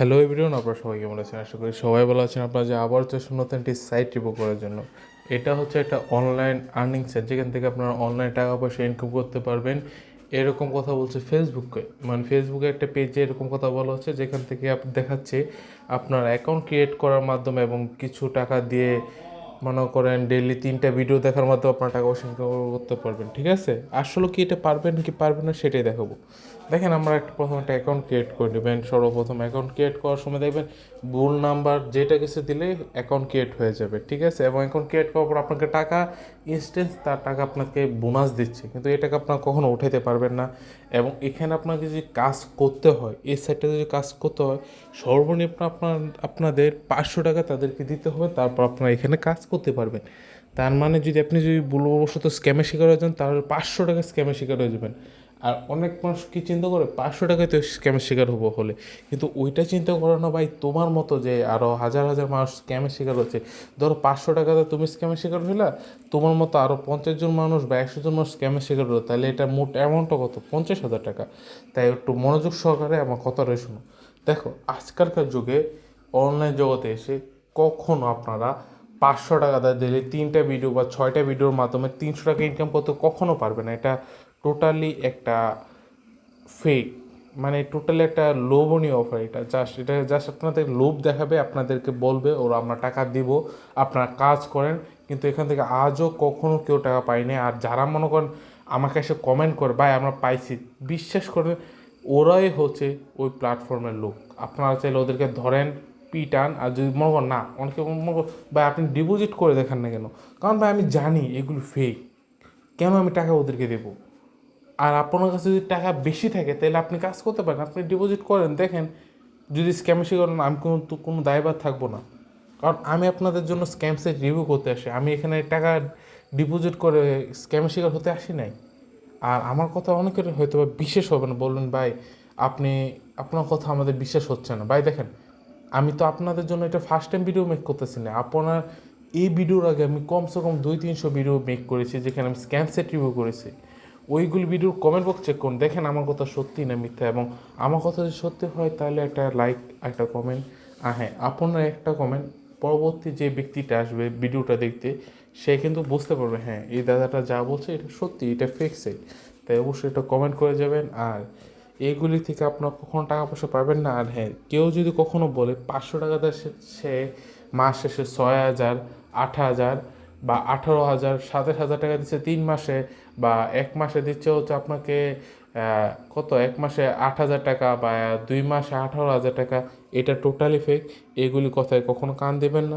Hello everyone, আপনারা সবাই কেমন আছেন? আশা করি সবাই ভালো আছেন। আপনারা যে আবার চেষ্টা নতুন একটি সাইট রিভিউ করার জন্য। এটা হচ্ছে একটা অনলাইন আর্নিং সাইট, যেখান থেকে আপনারা অনলাইন টাকা পয়সা ইনকাম করতে পারবেন। এরকম কথা বলছে ফেসবুকে, মানে ফেসবুকে একটা পেজে এরকম কথা বলা হচ্ছে, যেখান থেকে দেখাচ্ছে আপনার অ্যাকাউন্ট ক্রিয়েট করার মাধ্যমে এবং কিছু টাকা দিয়ে মনে করেন ডেইলি 3টা ভিডিও দেখার মাধ্যমে আপনার টাকা পয়সা ইনকাম করতে পারবেন। ঠিক আছে, আসলে কি এটা পারবেন কি পারবেন না সেটাই দেখাবো। দেখেন, আমরা প্রথম একটা অ্যাকাউন্ট ক্রিয়েট করে নেবেন। সর্বপ্রথম অ্যাকাউন্ট ক্রিয়েট করার সময় দেখবেন ভুল নাম্বার যেটা কিছু দিলে অ্যাকাউন্ট ক্রিয়েট হয়ে যাবে। ঠিক আছে, এবং অ্যাকাউন্ট ক্রিয়েট করার পর আপনাকে টাকা ইনস্ট্যান্ট তার টাকা আপনাকে বোনাস দিচ্ছে, কিন্তু এই টাকা আপনারা কখনো উঠাইতে পারবেন না। এবং এখানে আপনাকে যদি কাজ করতে হয়, এই সাইটটাতে যদি কাজ করতে হয়, সর্বনিম্ন আপনাদের 500 টাকা তাদেরকে দিতে হবে, তারপর আপনারা এখানে কাজ করতে পারবেন। তার মানে যদি ভুলবশত স্ক্যামের শিকার হয়ে যান, তাহলে 500 টাকা স্ক্যামের শিকার হয়ে যাবেন। আর অনেক মানুষ কি চিন্তা করে, 500 টাকায় তো স্ক্যামের শিকার হবো হলে, কিন্তু ওইটা চিন্তা করো না ভাই, তোমার মতো যে আরও হাজার হাজার মানুষ স্ক্যামের শিকার হচ্ছে। ধরো 500 টাকাতে তুমি স্ক্যামের শিকার হইলা, তোমার মতো আরও 50 জন মানুষ বা 100 জন মানুষ স্ক্যামের শিকার হলো, তাহলে এটা মোট অ্যামাউন্টটা কত? 50,000 টাকা। তাই একটু মনোযোগ সহকারে আমার কথাটা শোনো। দেখো, আজকালকার যুগে অনলাইন জগতে এসে কখনো আপনারা 500 টাকা দিলে 3টা ভিডিও বা 6টা ভিডিওর মাধ্যমে 300 টাকা ইনকাম করতে কখনো পারবে না। এটা টোটালি একটা ফেক, মানে টোটালি একটা লোভনীয় অফার। এটা জাস্ট আপনাদের লোভ দেখাবে, আপনাদেরকে বলবে ওরা আমরা টাকা দিব, আপনারা কাজ করেন। কিন্তু এখান থেকে আজও কখনো কেউ টাকা পায়নি। আর যারা মনে করেন আমাকে এসে কমেন্ট করে ভাই আমরা পাইছি, বিশ্বাস করে ওরাই হচ্ছে ওই প্ল্যাটফর্মের লোক। আপনারা চাইলে ওদেরকে ধরেন, পিটান। আর যদি মনে করেন না, অনেকে মনে করেন ভাই আপনি ডিপোজিট করে দেখান না কেন, কারণ ভাই আমি জানি এগুলো ফেক, কেন আমি টাকা ওদেরকে দেবো? আর আপনার কাছে যদি টাকা বেশি থাকে তাহলে আপনি কাজ করতে পারেন, আপনি ডিপোজিট করেন, দেখেন যদি স্ক্যামে শিকার হন, আমি কোনো দায়ভার থাকবো না। কারণ আমি আপনাদের জন্য স্ক্যাম সাইট রিভিউ করতে আসি, আমি এখানে টাকা ডিপোজিট করে স্ক্যামে শিকার হতে আসি নাই। আর আমার কথা অনেকের হয়তো বা বিশ্বাস হবে না, বলবেন ভাই আপনি আপনার কথা আমাদের বিশ্বাস হচ্ছে না। ভাই দেখেন, আমি তো আপনাদের জন্য এটা ফার্স্ট টাইম ভিডিও মেক করতেছি না। আপনার এই ভিডিওর আগে আমি কমসে কম 200-300 ভিডিও মেক করেছি, যেখানে আমি স্ক্যাম সেট রিভিউ করেছি। ওইগুলি ভিডিওর কমেন্ট বক্স চেক করুন, দেখেন আমার কথা সত্যি না মিথ্যা। এবং আমার কথা যদি সত্যি হয় তাহলে একটা লাইক, একটা কমেন্ট। আর হ্যাঁ, আপনার একটা কমেন্ট, পরবর্তী যে ব্যক্তিটা আসবে ভিডিওটা দেখতে, সে কিন্তু বুঝতে পারবে হ্যাঁ এই দাদাটা যা বলছে এটা সত্যি, এটা ফেক সাইট। তাই অবশ্যই এটা কমেন্ট করে যাবেন। আর এইগুলি থেকে আপনার কখনো টাকা পয়সা পাবেন না। আর হ্যাঁ, কেউ যদি কখনো বলে 500 টাকা দেয়, সে মাস শেষে 6,000, 8,000 বা 18,000, 27,000 টাকা দিচ্ছে 3 মাসে, বা 1 মাসে দিচ্ছে হচ্ছে আপনাকে কত, 1 মাসে 8,000 টাকা বা 2 মাসে 18,000 টাকা, এটা টোটালি ফেক। এগুলি কথায় কখনো কান দেবেন না।